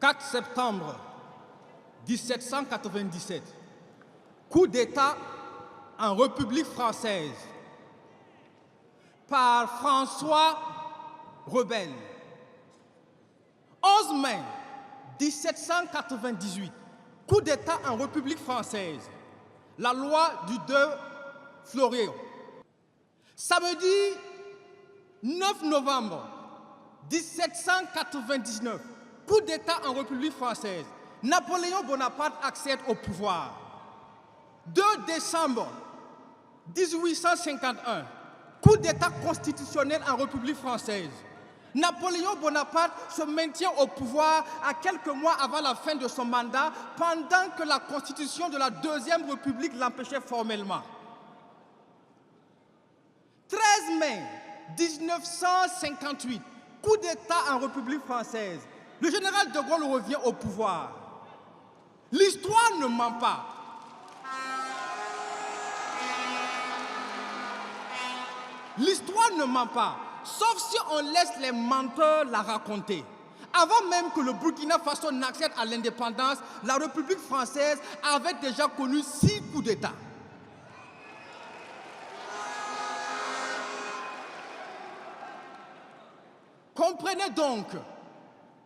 4 septembre 1797, coup d'État en République française par François Rebelle. 11 mai 1798, coup d'État en République française, la loi du 2 Fleuriot. Samedi 9 novembre 1799, coup d'État en République française, Napoléon Bonaparte accède au pouvoir. 2 décembre 1851, coup d'État constitutionnel en République française. Napoléon Bonaparte se maintient au pouvoir à quelques mois avant la fin de son mandat, pendant que la constitution de la Deuxième République l'empêchait formellement. 13 mai 1958, coup d'État en République française. Le général de Gaulle revient au pouvoir. L'histoire ne ment pas. L'histoire ne ment pas, sauf si on laisse les menteurs la raconter. Avant même que le Burkina Faso n'accède à l'indépendance, la République française avait déjà connu 6 coups d'État. Comprenez donc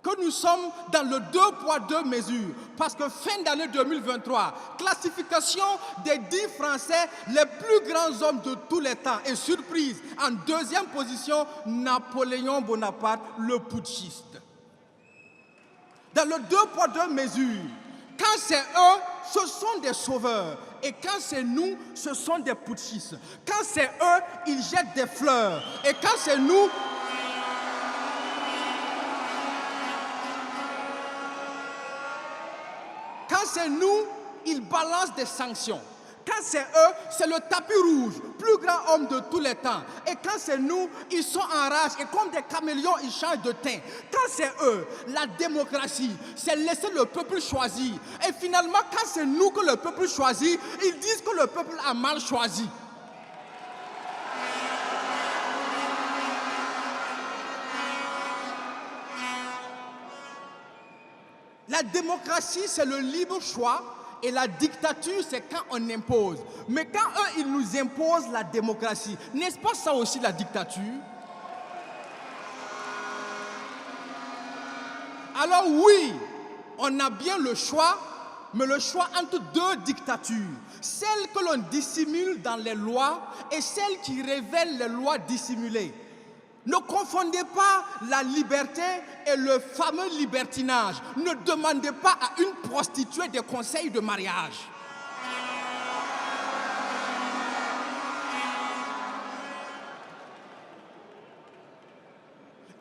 que nous sommes dans le 2 poids 2 mesures, parce que fin d'année 2023, classification des 10 Français les plus grands hommes de tous les temps, et surprise, en 2e position, Napoléon Bonaparte, le putschiste. Dans le 2 poids 2 mesures, quand c'est eux, ce sont des sauveurs, et quand c'est nous, ce sont des putschistes. Quand c'est eux, ils jettent des fleurs, et quand c'est nous, c'est nous, ils balancent des sanctions. Quand c'est eux, c'est le tapis rouge, plus grand homme de tous les temps. Et quand c'est nous, ils sont en rage et comme des caméléons, ils changent de teint. Quand c'est eux, la démocratie, c'est laisser le peuple choisir. Et finalement, quand c'est nous que le peuple choisit, ils disent que le peuple a mal choisi. La démocratie, c'est le libre choix, et la dictature, c'est quand on impose. Mais quand eux, ils nous imposent la démocratie, n'est-ce pas ça aussi la dictature? Alors oui, on a bien le choix, mais le choix entre 2 dictatures. Celle que l'on dissimule dans les lois et celle qui révèle les lois dissimulées. Ne confondez pas la liberté et le fameux libertinage. Ne demandez pas à une prostituée des conseils de mariage.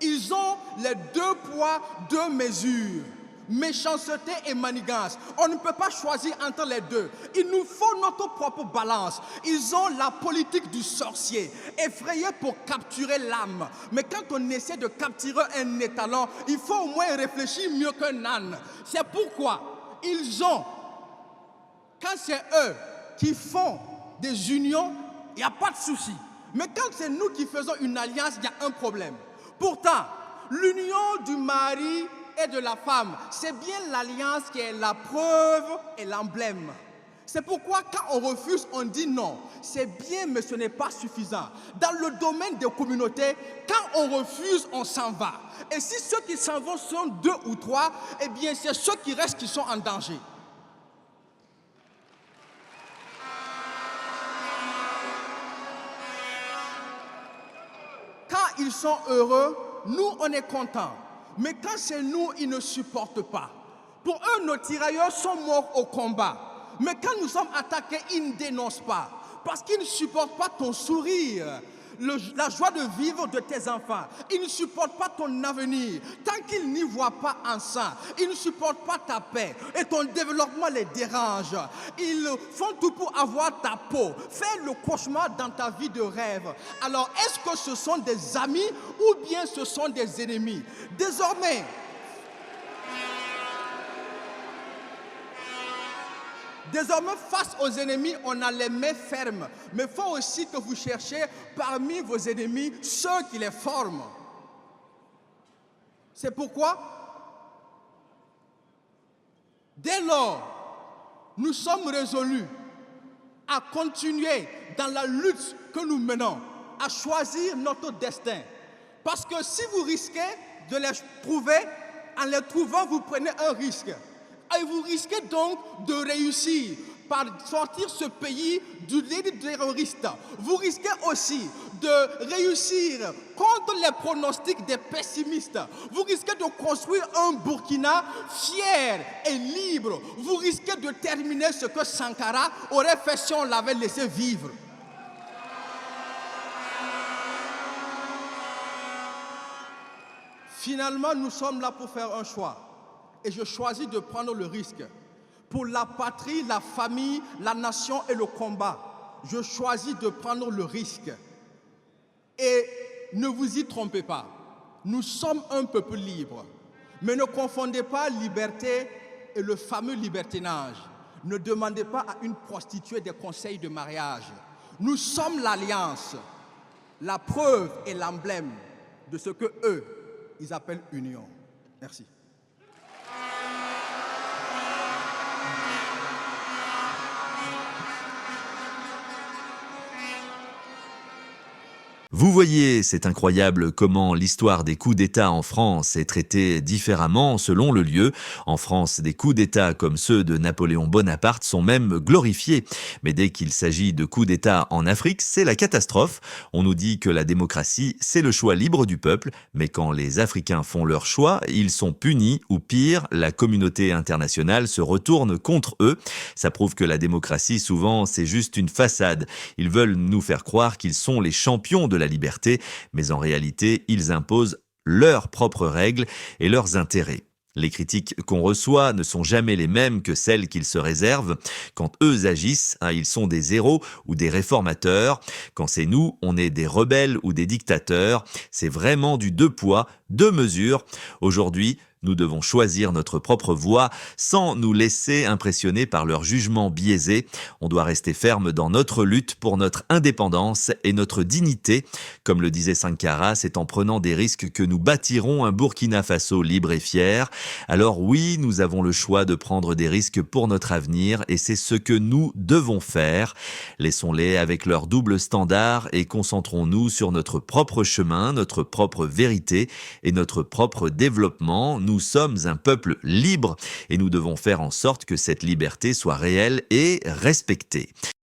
Ils ont les 2 poids, 2 mesures. Méchanceté et manigance. On ne peut pas choisir entre les deux. Il nous faut notre propre balance. Ils ont la politique du sorcier, effrayé pour capturer l'âme. Mais quand on essaie de capturer un étalon, il faut au moins réfléchir mieux qu'un âne. C'est pourquoi ils ont, quand c'est eux qui font des unions, il n'y a pas de souci. Mais quand c'est nous qui faisons une alliance, il y a un problème. Pourtant, l'union du mari et de la femme, c'est bien l'alliance qui est la preuve et l'emblème. C'est pourquoi quand on refuse, on dit non. C'est bien, mais ce n'est pas suffisant. Dans le domaine des communautés, quand on refuse, on s'en va. Et si ceux qui s'en vont sont 2 ou 3, eh bien c'est ceux qui restent qui sont en danger. Quand ils sont heureux, nous on est contents. Mais quand c'est nous, ils ne supportent pas. Pour eux, nos tirailleurs sont morts au combat. Mais quand nous sommes attaqués, ils ne dénoncent pas. Parce qu'ils ne supportent pas ton sourire, la joie de vivre de tes enfants. Ils ne supportent pas ton avenir. Tant qu'ils n'y voient pas en sang, ils ne supportent pas ta paix. Et ton développement les dérange. Ils font tout pour avoir ta peau. Fais le cauchemar dans ta vie de rêve. Alors, est-ce que ce sont des amis ou bien ce sont des ennemis? Désormais, face aux ennemis, on a les mains fermes. Mais il faut aussi que vous cherchiez parmi vos ennemis ceux qui les forment. C'est pourquoi Dès lors, nous sommes résolus à continuer dans la lutte que nous menons, à choisir notre destin. Parce que si vous risquez de les trouver, en les trouvant, vous prenez un risque. Et vous risquez donc de réussir par sortir ce pays du lit terroriste. Vous risquez aussi de réussir contre les pronostics des pessimistes. Vous risquez de construire un Burkina fier et libre. Vous risquez de terminer ce que Sankara aurait fait si on l'avait laissé vivre. Finalement, nous sommes là pour faire un choix. Et je choisis de prendre le risque. Pour la patrie, la famille, la nation et le combat, je choisis de prendre le risque. Et ne vous y trompez pas, nous sommes un peuple libre. Mais ne confondez pas liberté et le fameux libertinage. Ne demandez pas à une prostituée des conseils de mariage. Nous sommes l'alliance, la preuve et l'emblème de ce que eux, ils appellent union. Merci. Vous voyez, c'est incroyable comment l'histoire des coups d'État en France est traitée différemment selon le lieu. En France, des coups d'État comme ceux de Napoléon Bonaparte sont même glorifiés. Mais dès qu'il s'agit de coups d'État en Afrique, c'est la catastrophe. On nous dit que la démocratie, c'est le choix libre du peuple. Mais quand les Africains font leur choix, ils sont punis ou pire, la communauté internationale se retourne contre eux. Ça prouve que la démocratie, souvent, c'est juste une façade. Ils veulent nous faire croire qu'ils sont les champions de la liberté, mais en réalité, ils imposent leurs propres règles et leurs intérêts. Les critiques qu'on reçoit ne sont jamais les mêmes que celles qu'ils se réservent. Quand eux agissent, ils sont des héros ou des réformateurs. Quand c'est nous, on est des rebelles ou des dictateurs. C'est vraiment du deux poids, deux mesures. Aujourd'hui, nous devons choisir notre propre voie sans nous laisser impressionner par leur jugement biaisé. On doit rester ferme dans notre lutte pour notre indépendance et notre dignité. Comme le disait Sankara, c'est en prenant des risques que nous bâtirons un Burkina Faso libre et fier. Alors oui, nous avons le choix de prendre des risques pour notre avenir et c'est ce que nous devons faire. Laissons-les avec leur double standard et concentrons-nous sur notre propre chemin, notre propre vérité et notre propre développement. Nous sommes un peuple libre et nous devons faire en sorte que cette liberté soit réelle et respectée.